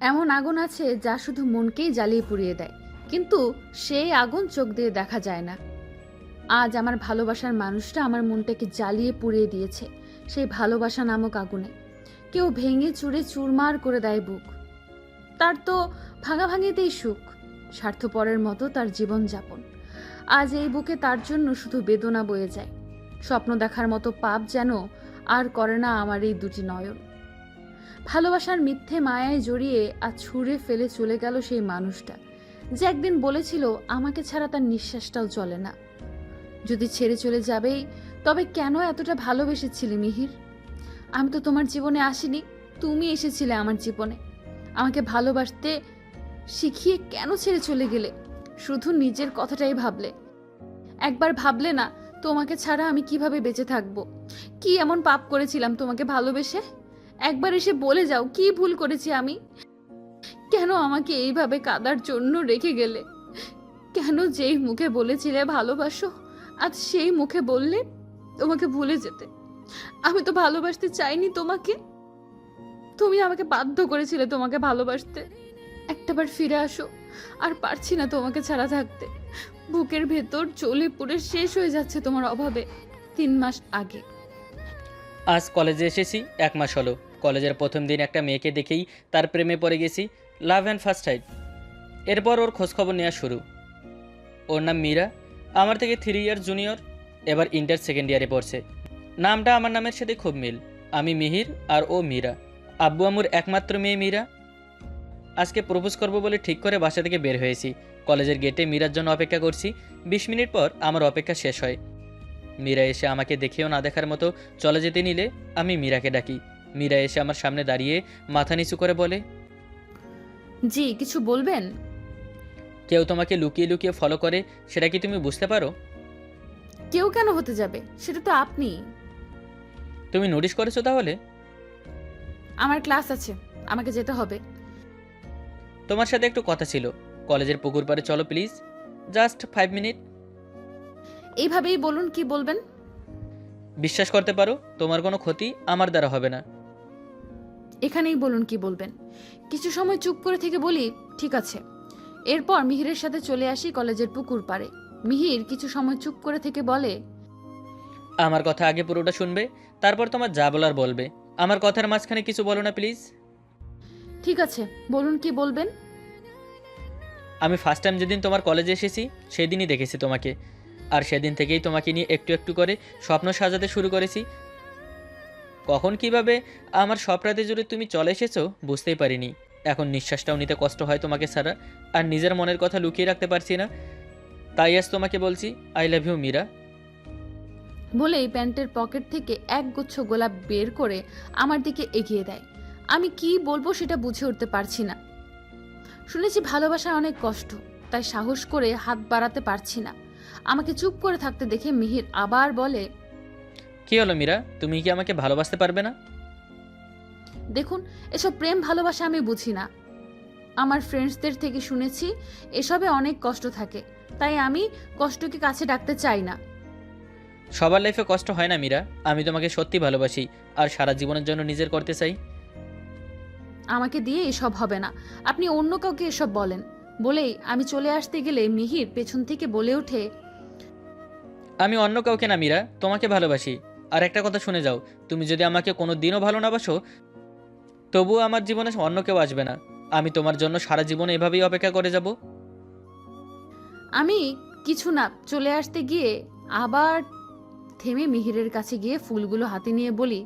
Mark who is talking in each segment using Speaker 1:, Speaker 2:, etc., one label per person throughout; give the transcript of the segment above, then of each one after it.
Speaker 1: এমন আগুন আছে যা শুধু মনকেই জ্বালিয়ে পুড়িয়ে দেয়, কিন্তু সেই আগুন চোখ দিয়ে দেখা যায় না। আজ আমার ভালোবাসার মানুষটা আমার মনটাকে জ্বালিয়ে পুড়িয়ে দিয়েছে সেই ভালোবাসা নামক আগুনে। কেউ ভেঙে চুরে চুরমার করে দেয় বুক। তার তো ভাঙাভাঙিতেই সুখ, স্বার্থপরের মতো তার জীবন যাপন। আজ এই বুকে তার জন্য শুধু বেদনা বয়ে যায়। স্বপ্ন দেখার মতো পাপ যেন আর করে না আমার এই দুটি নয়ন। ভালোবাসার মিথ্যে মায়ায় জড়িয়ে আজ ছুঁড়ে ফেলে চলে গেল সেই মানুষটা, যে একদিন বলেছিল আমাকে ছাড়া তার নিঃশ্বাসটাও চলে না। যদি ছেড়ে চলে যাবেই, তবে কেন এতটা ভালোবেসেছিলে মিহির? আমি তো তোমার জীবনে আসিনি, তুমি এসেছিলে আমার জীবনে। আমাকে ভালোবাসতে শিখিয়ে কেন ছেড়ে চলে গেলে? শুধু নিজের কথাটাই ভাবলে, একবার ভাবলে না তোমাকে ছাড়া আমি কিভাবে বেঁচে থাকবো? কি এমন পাপ করেছিলাম তোমাকে ভালোবেসে? একবার এসে বলে যাও কি ভুল করেছি আমি। কেন আমাকে এইভাবে কাঁদার জন্য রেখে গেলে? কেন যেই মুখে বলেছিলে ভালোবাসো, আজ সেই মুখে বললে তোমাকে ভুলে যেতে? আমি তো ভালোবাসতে চাইনি তোমাকে, তুমি আমাকে বাধ্য করেছিলে তোমাকে ভালোবাসতে। একটাবার ফিরে আসো, আর পারছি না তোমাকে ছাড়া থাকতে। বুকের ভেতর জ্বলে পুড়ে শেষ হয়ে যাচ্ছে তোমার অভাবে। 3 মাস আগে
Speaker 2: আজ কলেজে এসেছি 1 মাস হলো। কলেজের প্রথম দিন একটা মেয়েকে দেখেই তার প্রেমে পড়ে গেছি। Love and first sight. এরপর ওর খোঁজখবর নেওয়া শুরু। ওর নাম মীরা, আমার থেকে 3 ইয়ার জুনিয়র। এবার ইন্টার সেকেন্ড ইয়ারে পড়ছে। নামটা আমার নামের সাথে খুব মিল। আমি মিহির আর ও মীরা। আব্বু আম্মুর একমাত্র মেয়ে মীরা। আজকে প্রপোজ করবো বলে ঠিক করে বাসা থেকে বের হয়েছি। কলেজের গেটে মীরার জন্য অপেক্ষা করছি। 20 মিনিট পর আমার অপেক্ষা শেষ হয়। মীরা এসে আমাকে দেখেও না দেখার মতো চলে যেতে নিলে আমি মীরাকে ডাকি। মীরা এসে আমার সামনে দাঁড়িয়ে মাথা নিচু করে বলে,
Speaker 1: জি কিছু বলবেন?
Speaker 2: কেউ তোমাকে লুকিয়ে লুকিয়ে ফলো করে, সেটা কি তুমি বুঝতে পারো?
Speaker 1: কেউ কেন হতে যাবে, সেটা তো আপনি।
Speaker 2: তুমি নোটিশ করেছো তাহলে?
Speaker 1: আমার ক্লাস আছে, আমাকে যেতে হবে।
Speaker 2: তোমার সাথে একটু কথা ছিল। কলেজের পুকুর পাড়ে চলো প্লিজ, জাস্ট 5 মিনিট।
Speaker 1: এইভাবেই বলুন কি বলবেন।
Speaker 2: বিশ্বাস করতে পারো, তোমার কোনো ক্ষতি আমার দ্বারা হবে না।
Speaker 1: এখানেই বলুন কি বলবেন। কিছু সময় চুপ করে থেকে বলি ঠিক আছে। এরপর মিহিরের সাথে চলে আসি কলেজের পুকুর পাড়ে। মিহির কিছু সময় চুপ করে থেকে বলে,
Speaker 2: আমার কথা আগে পুরোটা শুনবে, তারপর তোমার যা বলার বলবে। আমার কথার মাঝখানে কিছু বলো না প্লিজ।
Speaker 1: ঠিক আছে বলুন কি বলবেন।
Speaker 2: আমি ফার্স্ট টাইম যেদিন তোমার কলেজে এসেছি সেদিনই দেখেছি তোমাকে। আর সেদিন থেকেই তোমাকে নিয়ে একটু একটু করে স্বপ্ন সাজাতে শুরু করেছি। কখন কিভাবে আমার স্বপ্রাতে জুড়ে তুমি চলে এসেছো বুঝতেই পারিনি। এখন নিঃশ্বাসটাও নিতে কষ্ট হয় তোমাকে ছাড়া। আর নিজের মনের কথা লুকিয়ে রাখতে পারছি না। তাই আজ তোমাকে বলছি, আই লাভ ইউ মীরা।
Speaker 1: বলেই প্যান্টের পকেট থেকে একগুচ্ছ গোলাপ বের করে আমার দিকে এগিয়ে দেয়। আমি কি বলবো সেটা বুঝে উঠতে পারছি না। শুনেছি ভালোবাসা অনেক কষ্ট, তাই সাহস করে হাত বাড়াতে পারছি না। আমাকে চুপ করে থাকতে দেখে মিহির আবার বলে,
Speaker 2: কী হলো মীরা, তুমি কি আমাকে ভালোবাসতে পারবে না?
Speaker 1: দেখুন এসব প্রেম ভালোবাসা আমি বুঝি না। আমার ফ্রেন্ডসদের থেকে শুনেছি এসবে অনেক কষ্ট থাকে, তাই আমি কষ্টকে কাছে ডাকতে চাই না।
Speaker 2: সবার লাইফে কষ্ট হয় না মীরা। আমি তোমাকে সত্যি ভালোবাসি আর সারা জীবনের জন্য নিজের করতে চাই।
Speaker 1: আমাকে দিয়ে এসব হবে না, আপনি অন্য কাউকে এসব বলেন। বলেই আমি চলে আসতে গেলে মিহির পেছন থেকে বলে ওঠে,
Speaker 2: আমি অন্য কাউকে না মীরা, তোমাকে ভালোবাসি। আর একটা কথা শুনে যাও, তুমি যদি আমাকে কোনো দিনও ভালো না বাসো, তবুও আমার জীবনে অন্য কেউ আসবে না। আমি তোমার জন্য সারা জীবন এভাবেই অপেক্ষা করে যাব।
Speaker 1: আমি কিছু না চলে আসতে গিয়ে আবার থেমে মিহিরের কাছে গিয়ে ফুলগুলো হাতে নিয়ে বলি,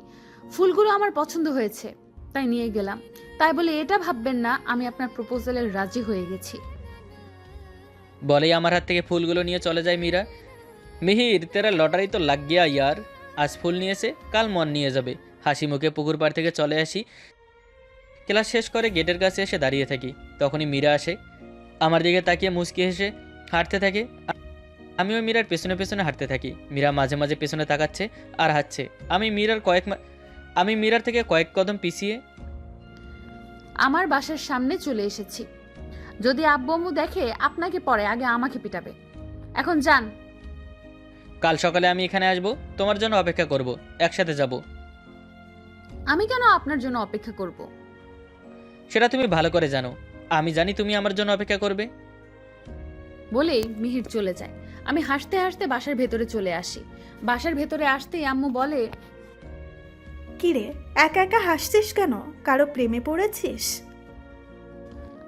Speaker 1: ফুলগুলো আমার পছন্দ হয়েছে তাই নিয়ে গেলাম। তাই বলে এটা ভাববেন না আমি আপনার প্রপোজালে রাজি হয়ে গেছি।
Speaker 2: বলেই আমার হাত থেকে ফুলগুলো নিয়ে চলে যায় মীরা। মিহির, তেরা লটারি তো লাগ গিয়া ইয়ার। আজ ফুল নিয়েছে, কাল মন নিয়ে যাবে। হাসি মুখে পুকুর পাড় থেকে চলে আসি। ক্লাস শেষ করে গেটের কাছে এসে দাঁড়িয়ে থাকি। তখনই মীরা আসে। আমার দিকে তাকিয়ে মুচকি হেসে হাঁটতে থাকে। আমিও মীরার পেছনে পেছনে হাঁটতে থাকি। মীরা মাঝে মাঝে পেছনে তাকাচ্ছে আর হাঁটছে। আমি মীরার থেকে কয়েক কদম পিছিয়ে।
Speaker 1: আমার বাসার সামনে চলে এসেছি। যদি আব্বু আম্মু দেখে আপনাকে পরে আগে আমাকে পিটাবে। এখন যান।
Speaker 2: কাল সকালে আমি এখানে আসব, তোমার জন্য অপেক্ষা করব, একসাথে যাব।
Speaker 1: আমি কেন আপনার জন্য অপেক্ষা করব?
Speaker 2: সেটা তুমি ভালো করে জানো। আমি জানি তুমি আমার জন্য অপেক্ষা করবে।
Speaker 1: বলেই মিহির চলে যায়। আমি হাসতে হাসতে বাসার ভেতরে চলে আসি। বাসার ভেতরে আসতেই আম্মু বলে,
Speaker 3: কিরে, একা একা হাসছিস কেন? কারো প্রেমে পড়েছিস?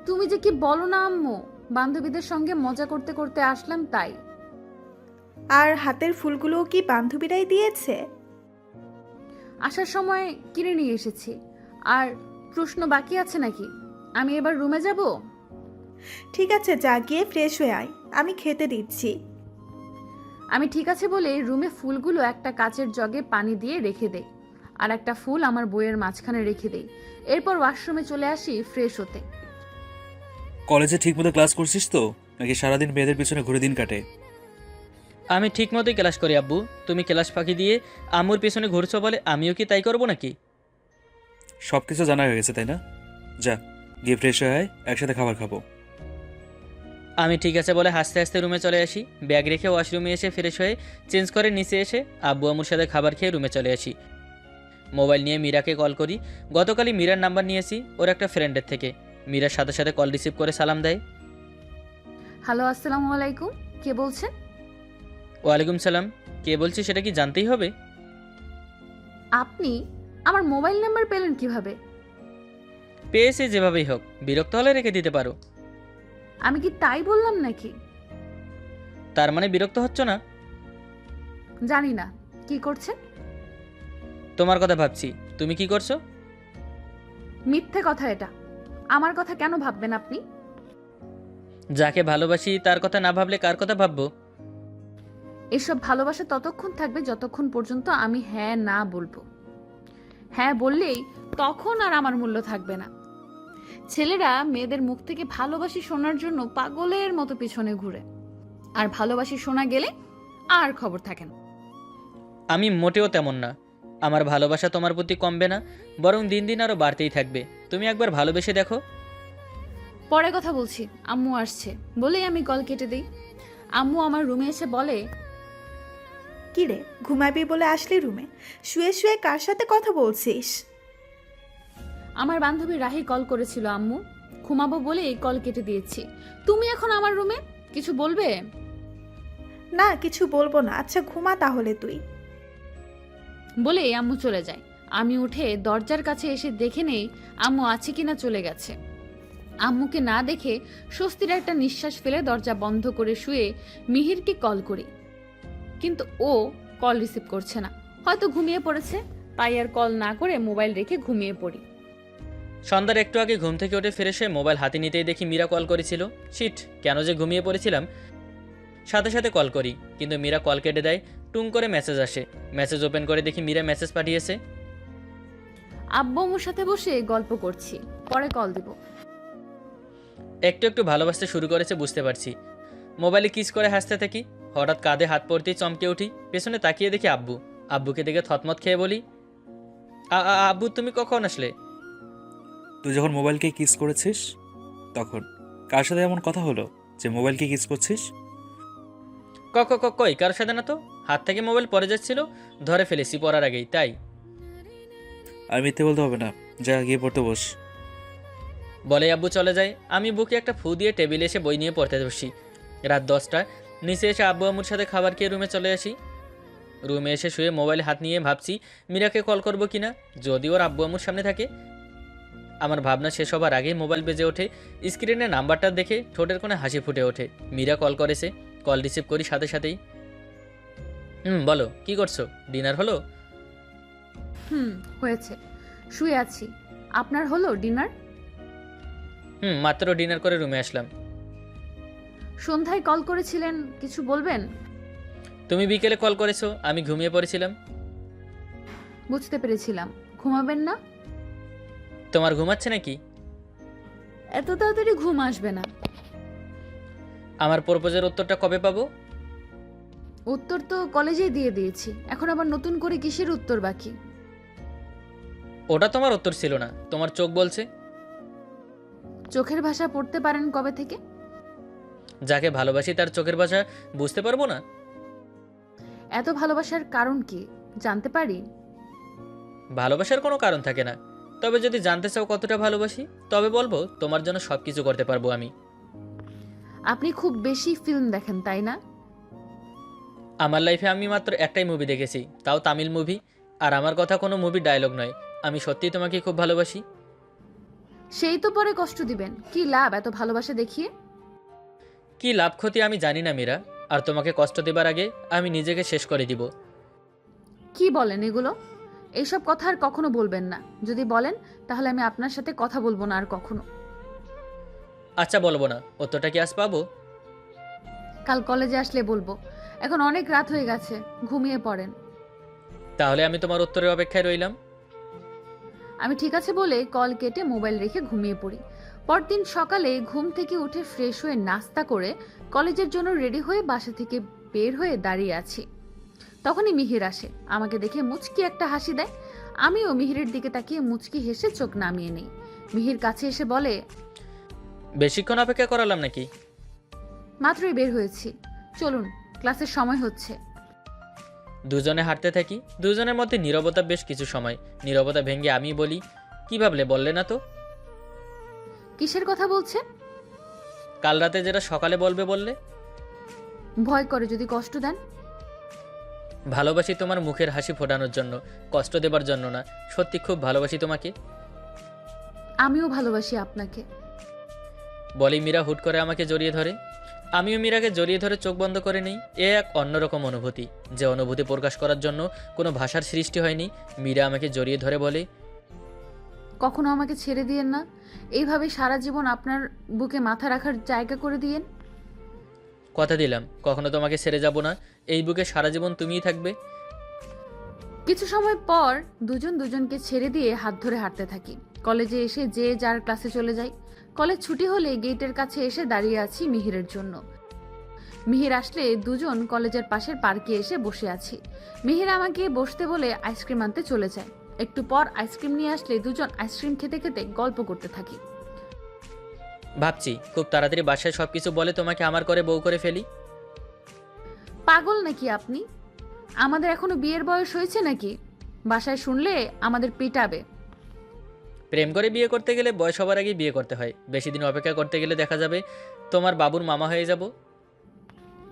Speaker 1: তুমি যে কি বলো না আম্মু, বান্ধবীদের সঙ্গে মজা করতে করতে আসলাম তাই।
Speaker 3: আর হাতের ফুলগুলোও কি বান্ধবীরাই দিয়েছে?
Speaker 1: আসার সময় কিনে নিয়ে এসেছি। আর প্রশ্ন বাকি আছে নাকি? আমি এবার রুমে যাব?
Speaker 3: ঠিক আছে, যা গিয়ে ফ্রেশ হয়ে আয়, আমি খেতে দিচ্ছি।
Speaker 1: আমি ঠিক আছে বলে রুমে ফুলগুলো একটা কাচের জগে পানি দিয়ে রেখে দেই, আর একটা ফুল আমার বইয়ের মাঝখানে রেখে দেই। এরপর ওয়াশরুমে চলে আসি ফ্রেশ হতে।
Speaker 4: কলেজে ঠিকমতো ক্লাস করছিস তো, নাকি সারাদিন মেয়েদের পিছনে ঘুরে দিন কাটে?
Speaker 2: আমি ঠিক মতোই ক্লাস করি আব্বু। তুমি ক্লাস ফাঁকি দিয়ে আম্মুর পেছনে ঘুরছো বলে আমিও কি তাই করবো নাকি?
Speaker 4: সব কিছু জানা হয়ে গেছে তাই না? যা গিয়ে ফ্রেশ হয়ে আয়, একসাথে খাবার খাবো।
Speaker 2: আমি ঠিক আছে বলে হাসতে হাসতে রুমে চলে আসি। ব্যাগ রেখে ওয়াশরুমে এসে ফ্রেশ হয়ে চেঞ্জ করে নিচে এসে আব্বু আম্মুর সাথে খাবার খেয়ে রুমে চলে আসি। মোবাইল নিয়ে মীরাকে কল করি। গতকালই মীরার নাম্বার নিয়েছি ওর একটা ফ্রেন্ডের থেকে। মীরার সাথে সাথে কল রিসিভ করে সালাম দেয়।
Speaker 1: হ্যালো, আসসালামু আলাইকুম। কে বলছেন?
Speaker 2: ওয়ালাইকুম সালাম। কে বলছি সেটা কি জানতেই হবে?
Speaker 1: আপনি আমার মোবাইল নাম্বার পেলেন কিভাবে?
Speaker 2: পেয়েছি যেভাবেই হোক, বিরক্ত হলে রেখে দিতে পারো।
Speaker 1: আমি কি তাই বললাম নাকি?
Speaker 2: তার মানে বিরক্ত হচ্ছ না?
Speaker 1: জানি না। কি করছেন?
Speaker 2: তোমার কথা ভাবছি। তুমি কি করছো?
Speaker 1: মিথ্যে কথা এটা। আমার কথা কেন ভাববেন আপনি?
Speaker 2: যাকে ভালোবাসি তার কথা না ভাবলে কার কথা ভাববো?
Speaker 1: এসব ভালোবাসা ততক্ষণ থাকবে যতক্ষণ পর্যন্ত আমি হ্যাঁ না বলবো। হ্যাঁ বললেই তখন আর আমার মূল্য থাকবে না। ছেলেরা মেয়েদের মুখ থেকে ভালোবাসি শোনার জন্য পাগলের মতো পিছনে ঘুরে, আর ভালোবাসি শোনা গেলে আর খবর থাকে না।
Speaker 2: আমি মোটেও তেমন না। আমার ভালোবাসা তোমার প্রতি কমবে না, বরং দিন দিন আরও বাড়তেই থাকবে। তুমি একবার ভালোবেসে দেখো।
Speaker 1: পরে কথা বলছি, আম্মু আসছে বলেই আমি কল কেটে দিই। আম্মু আমার রুমে এসে বলে,
Speaker 3: কিরে, ঘুমাবি বলে আসলি রুমে? শুয়ে শুয়ে কার সাথে কথা বলছিস?
Speaker 1: আমার বান্ধবী রাহি কল করেছিল আম্মু, ঘুমাবো বলে এই কল কেটে দিয়েছি। তুমি এখন আমার রুমে, কিছু বলবে?
Speaker 3: না, কিছু বলবো না। আচ্ছা ঘুমা তাহলে তুই।
Speaker 1: বলেই আম্মু চলে যায়। আমি উঠে দরজার কাছে এসে দেখে নেই আম্মু আছে কিনা চলে গেছে। আম্মুকে না দেখে স্বস্তির একটা নিঃশ্বাস ফেলে দরজা বন্ধ করে শুয়ে মিহিরকে কল করি, কিন্তু ও কল রিসিভ করছে না। হয়তো ঘুমিয়ে পড়েছে, তাই আর কল না করে মোবাইল রেখে ঘুমিয়ে পড়ি।
Speaker 2: সন্ধ্যার একটু আগে ঘুম থেকে উঠে ফ্রেশ হয়ে মোবাইল হাতে নিতেই দেখি মীরা কল করেছিল। শিট, কেন যে ঘুমিয়ে পড়েছিলাম। সাথে সাথে কল করি, কিন্তু মীরা কল কেটে দেয়। টুং করে মেসেজ আসে। মেসেজ ওপেন করে দেখি মীরা মেসেজ পাঠিয়েছে।
Speaker 1: আব্বু আম্মুর সাথে বসে গল্প করছি, পরে কল দিব।
Speaker 2: একটু একটু ভালোবাসতে শুরু করেছে বুঝতে পারছি। মোবাইলে কিস করে হাসতে থাকি। হঠাৎ কাঁধে হাত পড়তেই চমকে উঠি। পেছনে তাকিয়ে দেখি আব্বু। আব্বুকে দেখে থতমত খেয়ে বলি, আব্বু তুমি কখন আসলে?
Speaker 4: তুই যখন মোবাইলকে কিস করেছিস তখন। কার সাথে এমন কথা হলো যে মোবাইলকে কিস করছিস?
Speaker 2: কই কারোর সাথে না তো। হাত থেকে মোবাইল পড়ে যাচ্ছিল, ধরে ফেলেছি পড়ার আগেই, তাই।
Speaker 4: আর মিথ্যে বলতে হবে না, যা গিয়ে পড়তে বস।
Speaker 2: বলে আব্বু চলে যায়। আমি বুকে একটা ফু দিয়ে টেবিলে এসে বই নিয়ে পড়তে বসি। রাত 10টা। নিচে এসে আব্বু আম্মুর সাথে খাবার খেয়ে রুমে চলে আসি। রুমে এসে শুয়ে মোবাইলে হাত নিয়ে ভাবছি মীরাকে কল করবো কিনা, যদি ওর আব্বু আম্মুর সামনে থাকে। আমার ভাবনা শেষ হবার আগেই মোবাইল বেজে ওঠে। স্ক্রিনে নাম্বারটা দেখে ঠোঁটের কোণে হাসি ফুটে ওঠে। মীরা কল করেছে। কল রিসিভ করি সাথে সাথেই। বলো কি করছো? ডিনার হলো?
Speaker 1: হয়েছে, শুয়ে আছি। আপনার হলো ডিনার?
Speaker 2: মাত্র ডিনার করে রুমে আসলাম।
Speaker 1: সন্ধ্যায় কল করেছিলেন, কিছু বলবেন?
Speaker 2: তুমি বিকেলে কল করেছো, আমি ঘুমিয়ে পড়েছিলাম।
Speaker 1: বুঝতে পেরেছিলাম। ঘুমাবেন না?
Speaker 2: তোমার ঘুমাচ্ছে নাকি?
Speaker 1: এত তাড়াতাড়ি ঘুম আসবে না।
Speaker 2: আমার প্রপোজের উত্তরটা কবে পাবো?
Speaker 1: উত্তর তো কলেজেই দিয়ে দিয়েছি, এখন আবার নতুন করে কিসের উত্তর বাকি?
Speaker 2: ওটা তোমার উত্তর ছিল না, তোমার চোখ বলছে।
Speaker 1: চোখের ভাষা পড়তে পারেন কবে থেকে?
Speaker 2: যাকে ভালোবাসি তার চোখের ভাষা বুঝতে পারবো না?
Speaker 1: এত ভালোবাসার কারণ কি জানতে পারি?
Speaker 2: ভালোবাসার কোনো কারণ থাকে না, তবে যদি জানতে চাও কতটা ভালোবাসি, তবে বলবো তোমার জন্য সব কিছু করতে পারবো আমি।
Speaker 1: আপনি খুব বেশি ফিল্ম দেখেন তাই না?
Speaker 2: আমার লাইফে আমি মাত্র একটাই মুভি দেখেছি, তাও তামিল মুভি। আর আমার কথা কোনো মুভির ডায়লগ নয়। আমি সত্যিই তোমাকে খুব ভালোবাসি।
Speaker 1: সেই তো পরে কষ্ট দিবেন, কি লাভ এত ভালোবাসা দেখিয়ে?
Speaker 2: কি লাভ ক্ষতি আমি জানি না মীরা, আর তোমাকে কষ্ট দেবার আগে আমি নিজেকে শেষ করে দিব।
Speaker 1: কি বলেন এগুলো? এইসব কথা আর কখনো বলবেন না। যদি বলেন তাহলে আমি আপনার সাথে কথা বলবো না আর কখনো।
Speaker 2: আচ্ছা বলবো না, অতটা কি আজ পাবো?
Speaker 1: কাল কলেজে আসলে বলবো। এখন অনেক রাত হয়ে গেছে, ঘুমিয়ে পড়েন।
Speaker 2: তাহলে আমি তোমার উত্তরের অপেক্ষায় রইলাম।
Speaker 1: আমি ঠিক আছে বলে কল কেটে মোবাইল রেখে ঘুমিয়ে পড়ি। পরদিন সকালে ঘুম থেকে উঠে ফ্রেশ হয়ে নাস্তা করে কলেজের জন্য রেডি হয়ে বাসা থেকে বের হয়ে দাঁড়িয়ে আছি। তখনই মিহির আসে, আমাকে দেখে মুচকি একটা হাসি দেয়। আমিও মিহিরের দিকে তাকিয়ে মুচকি হেসে চোখ নামিয়ে নেই। মিহির কাছে এসে বলে,
Speaker 2: বেশিক্ষণ অপেক্ষা করালাম নাকি?
Speaker 1: মাত্রই বের হয়েছি, চলুন ক্লাসের সময় হচ্ছে।
Speaker 2: দুজনে হাঁটতে থাকি। দুজনের মধ্যে নীরবতা বেশ কিছু সময়। নীরবতা ভেঙে আমি বলি, কি ভাবলে বললে না তো?
Speaker 1: কিসের কথা বলছে?
Speaker 2: কাল রাতে যেটা সকালে বলবে বললে।
Speaker 1: ভয় করে যদি কষ্ট দেন।
Speaker 2: ভালোবাসি তোমার মুখের হাসি ফোটানোর জন্য, কষ্ট দেবার জন্য না। সত্যি খুব ভালোবাসি তোমাকে।
Speaker 1: আমিও ভালোবাসি আপনাকে।
Speaker 2: বলি মীরা হুট করে আমাকে জড়িয়ে ধরে। আমিও মীরাকে জড়িয়ে ধরে চোখ বন্ধ করে নিই। এ এক অন্যরকম অনুভূতি, যে অনুভূতি প্রকাশ করার জন্য কোনো ভাষার সৃষ্টি হয়নি। মীরা আমাকে জড়িয়ে ধরে বলে,
Speaker 1: কখনো আমাকে ছেড়ে দিয়েন না। এইভাবে সারা জীবন আপনার বুকে মাথা রাখার জায়গা করে দিয়েন।
Speaker 2: কথা দিলাম কখনো তোমাকে ছেড়ে যাব না। এই বুকে সারা জীবন তুমিই থাকবে।
Speaker 1: কিছু সময় পর দুজন দুজনকে ছেড়ে দিয়ে হাত ধরে হাঁটতে থাকি। কলেজে এসে যে যার ক্লাসে চলে যাই। কলেজ ছুটি হলে গেটের কাছে এসে দাঁড়িয়ে আছি মিহিরের জন্য। মিহির আসলে দুজন কলেজের পাশের পার্কে এসে বসে আছি। মিহির আমাকে বসতে বলে আইসক্রিম আনতে চলে যায়। একটু পর আইসক্রিম নিয়ে আসলে দুজন আইসক্রিম খেতে খেতে গল্প করতে থাকি।
Speaker 2: ভাবছি খুব তাড়াতাড়ি বাসায় সবকিছু বলে তোমাকে আমার করে বউ করে ফেলি।
Speaker 1: পাগল নাকি আপনি? আমাদের এখনো বিয়ের বয়স হয়েছে নাকি? বাসায় শুনলে আমাদের পিটাবে।
Speaker 2: প্রেম করে বিয়ে করতে গেলে বয়স হবার আগেই বিয়ে করতে হয়। বেশি দিন অপেক্ষা করতে গেলে দেখা যাবে তোমার বাবুর মামা হয়ে যাব।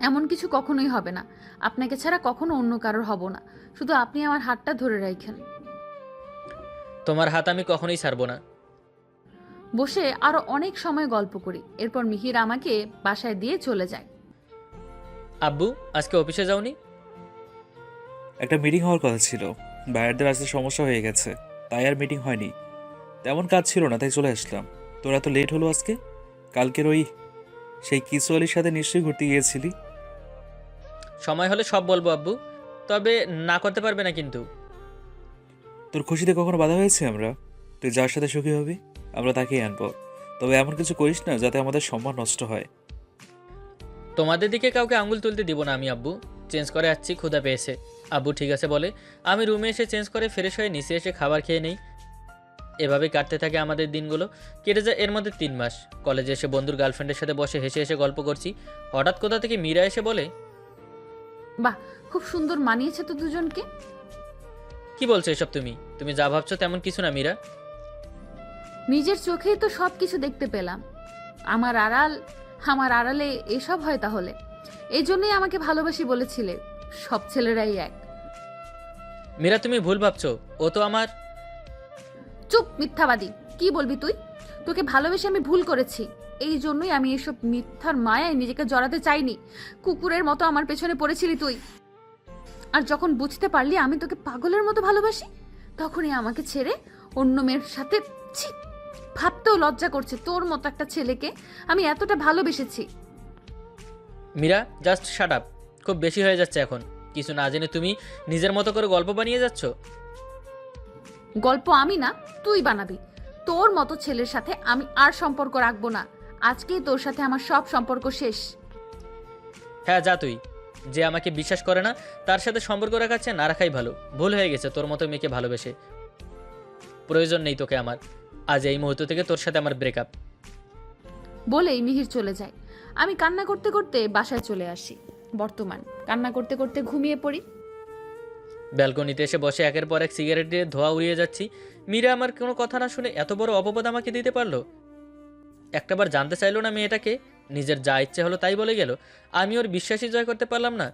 Speaker 1: এমন কিছু কখনোই হবে না। আপনাকে ছাড়া কখনো অন্য কারোর হব না। শুধু আপনি আমার হাতটা ধরে রাখেন।
Speaker 2: তোমার হাত আমি কখনোই ছাড়বো না।
Speaker 1: বসে আরো অনেক সময় গল্প করি। এরপর মিহির আমাকে বাসায় দিয়ে চলে যায়।
Speaker 2: আব্বু আজকে অফিসে যাওনি?
Speaker 4: একটা মিটিং হওয়ার কথা ছিল, বায়ারদের আসতে সমস্যা হয়ে গেছে, তাই আর মিটিং হয়নি। তেমন কাজ ছিল না, তাই চলে আসলাম। তোরা তো লেট হলো আজকে। কালকের সেই কিসওয়ালির সাথে নিশ্চয়ই ঘুরতে গিয়েছিলি।
Speaker 2: সময় হলে সব বলবো আব্বু, তবে না করতে পারবে না কিন্তু।
Speaker 4: তোর খুশিতে কখনো বাধা হয়েছে আমরা? তুই যার সাথে সুখী হবি আমরা তাকেই আনবো। তবে এমন কিছু করিস না যাতে আমাদের সম্মান নষ্ট হয়।
Speaker 2: তোমাদের দিকে কাউকে আঙুল তুলতে দিব না আমি আব্বু। চেঞ্জ করে আসছি, ক্ষুধা পেয়েছে। আব্বু ঠিক আছে বলে আমি রুমে এসে চেঞ্জ করে ফ্রেশ হয়ে নিচে এসে খাবার খেয়ে নেই। এভাবেই কাটতে থাকে আমাদের দিনগুলো। কেটে যায় এর মধ্যে 3 মাস। কলেজে এসে বন্ধুর গার্লফ্রেন্ডের সাথে বসে হেসে হেসে গল্প করছি। হঠাৎ কোথা থেকে মীরা এসে বলে,
Speaker 1: বাহ, খুব সুন্দর মানিয়েছে তো দুজনকে।
Speaker 2: কি বলছো এসব তুমি? তুমি যা ভাবছো তেমন কিছু না মীরা।
Speaker 1: নিজের চোখেই তো সবকিছু দেখতে পেলাম। আমার আড়ালে এসব হয় তাহলে? এই জন্যই আমাকে ভালোবাসি বলেছিলে। সব ছেলেরাই এক।
Speaker 2: মীরা তুমি ভুল ভাবছো, ও তো আমার।
Speaker 1: চুপ মিথ্যাবাদী! কি বলবি তুই? তোকে ভালোবেসে আমি ভুল করেছি। এই জন্যই আমি এসব মিথ্যার মায়ায় নিজেকে জড়াতে চাইনি। কুকুরের মতো আমার পেছনে পড়েছিলি তুই। আর যখন বুঝতে পারলি আমি তোকে পাগলের মতো ভালোবাসি, তখনই আমাকে ছেড়ে অন্য মেয়ের সাথে। ছি, ভাবতেও লজ্জা করছে তোর মতো একটা ছেলেকে আমি এতটা ভালোবেসেছি।
Speaker 2: Meera just shut up. খুব বেশি হয়ে যাচ্ছে এখন। কিছু না জেনে তুমি নিজের মতো করে গল্প বানিয়ে যাচ্ছ।
Speaker 1: গল্প আমি না, তুই বানাবি। তোর মতো ছেলের সাথে আমি আর সম্পর্ক রাখবো না। আজকেই তোর সাথে আমার সব সম্পর্ক শেষ।
Speaker 2: হ্যাঁ যা তুই। যে আমাকে বিশ্বাস করে না তার সাথে সম্পর্ক রাখাচ্ছে না রাখাই ভালো। ভুল হয়ে গেছে তোর মতো মেয়েকে ভালোবেসে। প্রয়োজন নেই তোকে আমার। আজ এই মুহূর্ত থেকে তোর সাথে আমার ব্রেকআপ।
Speaker 1: বলেই মিহির চলে যায়। আমি কান্না করতে করতে বাসায় চলে আসি। বর্তমান কান্না করতে করতে ঘুমিয়ে পড়ি।
Speaker 2: ব্যালকনিতে এসে বসে একের পর এক সিগারেট দিয়ে ধোঁয়া উড়িয়ে যাচ্ছি। মীরা আমার কোনো কথা না শুনে এত বড় অপবাদ আমাকে দিতে পারলো। একটাবার জানতে চাইলো না মেয়েটাকে, নিজের যা ইচ্ছে হলো তাই বলে গেল। আমি ওর বিশ্বাসই জয় করতে পারলাম না।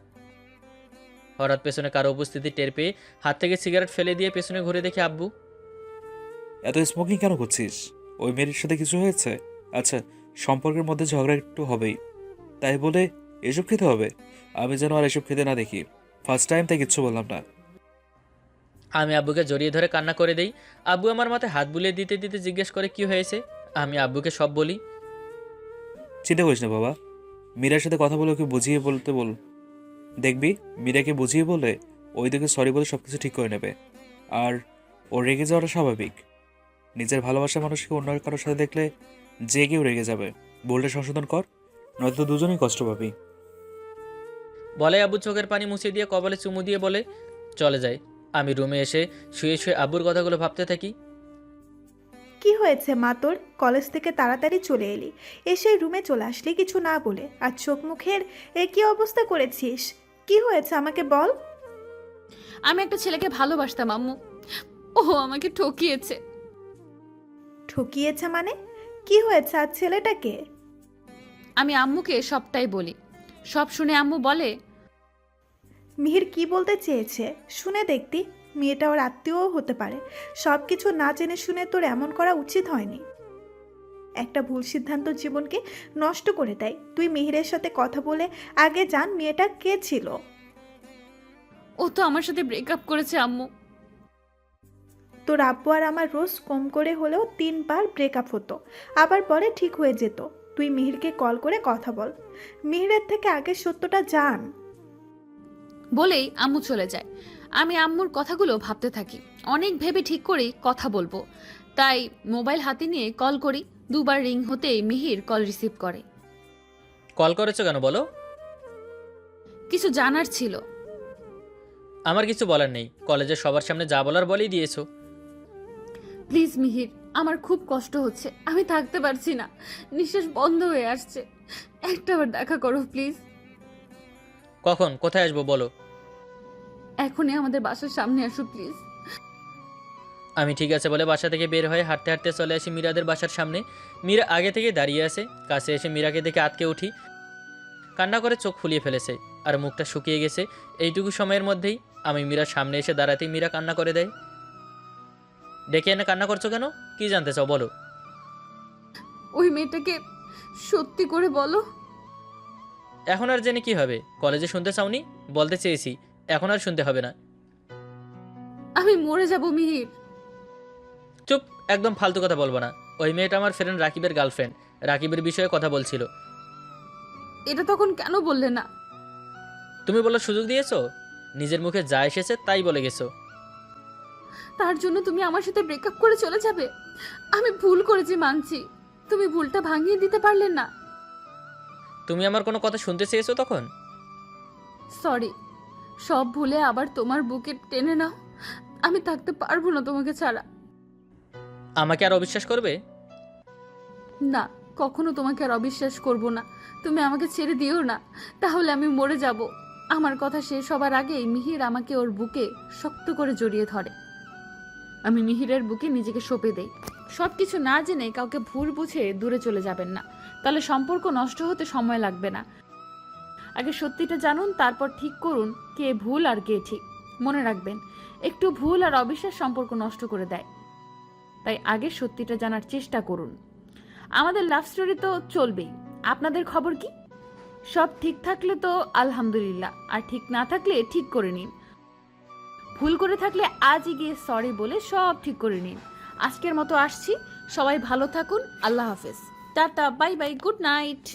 Speaker 2: হঠাৎ পেছনে কারো উপস্থিতি টের পেয়ে হাত থেকে সিগারেট ফেলে দিয়ে পেছনে ঘুরে দেখি আব্বু।
Speaker 4: এত স্মোকিং কেন করছিস? ওই মেয়ের সাথে কিছু হয়েছে? আচ্ছা, সম্পর্কের মধ্যে ঝগড়া একটু হবেই, তাই বলে এসব খেতে হবে? আমি যেন আর এসব খেতে না দেখি। ফার্স্ট টাইম, তাই কিচ্ছু বললাম না।
Speaker 2: আমি আব্বুকে জড়িয়ে ধরে কান্না করে দেই। আব্বু আমার মাথায় হাত বুলিয়ে দিতে দিতে জিজ্ঞেস করে কি হয়েছে। আমি আব্বুকে সব বলি।
Speaker 4: চিন্তা করিস না বাবা, মীরার সাথে কথা বলে ওকে বুঝিয়ে বলতে বল। দেখবি মীরাকে বুঝিয়ে বলে ওই দিকে সরি বলে সব কিছু ঠিক করে নেবে। আর ও রেগে যাওয়াটা স্বাভাবিক। নিজের ভালোবাসার মানুষকে অন্য কারোর সাথে দেখলে যে কেউ রেগে যাবে। ভুলটা সংশোধন কর, নয়তো দুজনেই কষ্ট পাবি।
Speaker 2: বলে আব্বু চোখের পানি মুছিয়ে দিয়ে কপালে চুমু দিয়ে বলে চলে যায়। আমি রুমে এসে শুয়ে শুয়ে আব্বুর কথাগুলো ভাবতে থাকি।
Speaker 3: কি হয়েছে মা তোর? কলেজ থেকে তাড়াতাড়ি চলে এলি, এসে রুমে চলে আসলি কিছু না বলে, আর চোখ মুখের কি অবস্থা করেছিস? কি হয়েছে আমাকে বল।
Speaker 1: আমি একটা ছেলেকে ভালোবাসতাম আম্মু, ও আমাকে ঠকিয়েছে।
Speaker 3: ঠকিয়েছে মানে? কি হয়েছে আর ছেলেটাকে?
Speaker 1: আমি আম্মুকে সবটাই বলি। সব শুনে আম্মু বলে,
Speaker 3: মিহির কি বলতে চেয়েছে শুনে দেখতি। মেয়েটা ওর আত্মীয়ও হতে পারে। সব কিছু না জেনে শুনে তোর এমন করা উচিত হয়নি। একটা ভুল সিদ্ধান্ত জীবনকে নষ্ট করে দেয়। তুই মিহিরের সাথে কথা বলে আগে জান মেয়েটা কে ছিল।
Speaker 1: ও তো আমার সাথে ব্রেকআপ করেছে আম্মু।
Speaker 3: তোর আব্বু আর আমার রোজ কম করে হলেও 3 বার ব্রেকআপ হতো, আবার পরে ঠিক হয়ে যেত। তুই মিহিরকে কল করে কথা বল, মিহিরের থেকে আগে সত্যটা জান।
Speaker 1: বলেই আম্মু চলে যায়। আমি আম্মুর কথাগুলো ভাবতে থাকি। অনেক ভেবে ঠিক করি কথা বলবো, তাই মোবাইল হাতে নিয়ে কল করি। 2 বার রিং হতেই মিহির কল রিসিভ করে।
Speaker 2: কল করেছো কেন বলো?
Speaker 1: কিছু জানার ছিল।
Speaker 2: আমার কিছু বলার নেই, কলেজের সবার সামনে যা বলার বলেই দিয়েছো।
Speaker 1: প্লিজ মিহির, আমার খুব কষ্ট হচ্ছে, আমি থাকতে পারছি না, নিঃশ্বাস বন্ধ হয়ে আসছে। একটাবার দেখা করো প্লিজ।
Speaker 2: কখন, কোথায় আসবো বলো?
Speaker 1: এখনই আমাদের বাসার সামনে আসো প্লিজ।
Speaker 2: আমি ঠিক আছে বলে বাসা থেকে বের হয়ে হাঁটতে হাঁটতে চলে আসি মীরাদের বাসার সামনে। মীরা আগে থেকে দাঁড়িয়ে আছে। কাছে এসে মীরাকে দেখে আটকে উঠি। কান্না করে চোখ ফুলিয়ে ফেলেছে আর মুখটা শুকিয়ে গেছে। এইটুকু সময়ের মধ্যেই আমি মীরার সামনে এসে দাঁড়াতেই মীরা কান্না করে দেয়। ডেকে এনে কান্না করছো কেন? কি জানতে চাও বলো?
Speaker 1: ওই মেয়েটাকে সত্যি করে বলো।
Speaker 2: এখন আর জেনে কি হবে? কলেজে শুনতে চাওনি? বলতে চেয়েছি, এখন আর শুনতে হবে না।
Speaker 1: আমি মরে যাব মিহির।
Speaker 2: চুপ, একদম ফালতু কথা বলবো না। ওই মেয়েটা আমার ফ্রেন্ড রাকিবের গার্লফ্রেন্ড। রাকিবের বিষয়ে কথা বলছিল।
Speaker 1: এটা তখন কেন বললে না?
Speaker 2: তুমি বলার সুযোগ দিয়েছো? নিজের মুখে যা এসেছে তাই বলে গেছো।
Speaker 1: তার জন্য তুমি আমার সাথে ব্রেকআপ করে চলে যাবে? আমি ভুল করেছি মানছি, তুমি ভুলটা ভাঙিয়ে দিতে পারলে না?
Speaker 2: তুমি আমার কোনো কথা শুনতে চেয়েছো তখন?
Speaker 1: সরি, সব ভুলে আবার তোমার বুকে টেনে নাও। আমি থাকতে পারবো না তোমাকে ছাড়া।
Speaker 2: আমাকে আর অবিশ্বাস করবে?
Speaker 1: না, কখনো তোমাকে আর অবিশ্বাস করব না। তুমি আমাকে ছেড়ে দিও না, তাহলে আমি মরে যাব। আমার কথা শেষ হবার আগেই মিহির আমাকে ওর বুকে শক্ত করে জড়িয়ে ধরে। আমি মিহিরের বুকে নিজেকে সঁপে দেই। সব কিছু না জেনে কাউকে ভুল বুঝে দূরে চলে যাবেন না, তাহলে সম্পর্ক নষ্ট হতে সময় লাগবে না। আগে সত্যিটা জানুন, তারপর ঠিক করুন কে ভুল আর কে ঠিক। মনে রাখবেন, একটু ভুল আর অবিশ্বাস সম্পর্ক নষ্ট করে দেয়। তাই আগে সত্যিটা জানার চেষ্টা করুন। আমাদের লাভ স্টোরি তো চলবেই। আপনাদের খবর কি? সব ঠিক থাকলে তো আলহামদুলিল্লাহ, আর ঠিক না থাকলে ঠিক করে নিন। ভুল করে থাকলে আজই গিয়ে সরি বলে সব ঠিক করে নিন। আজকের মতো আসছি, সবাই ভালো থাকুন। আল্লাহ হাফেজ, tata, bye bye, good night.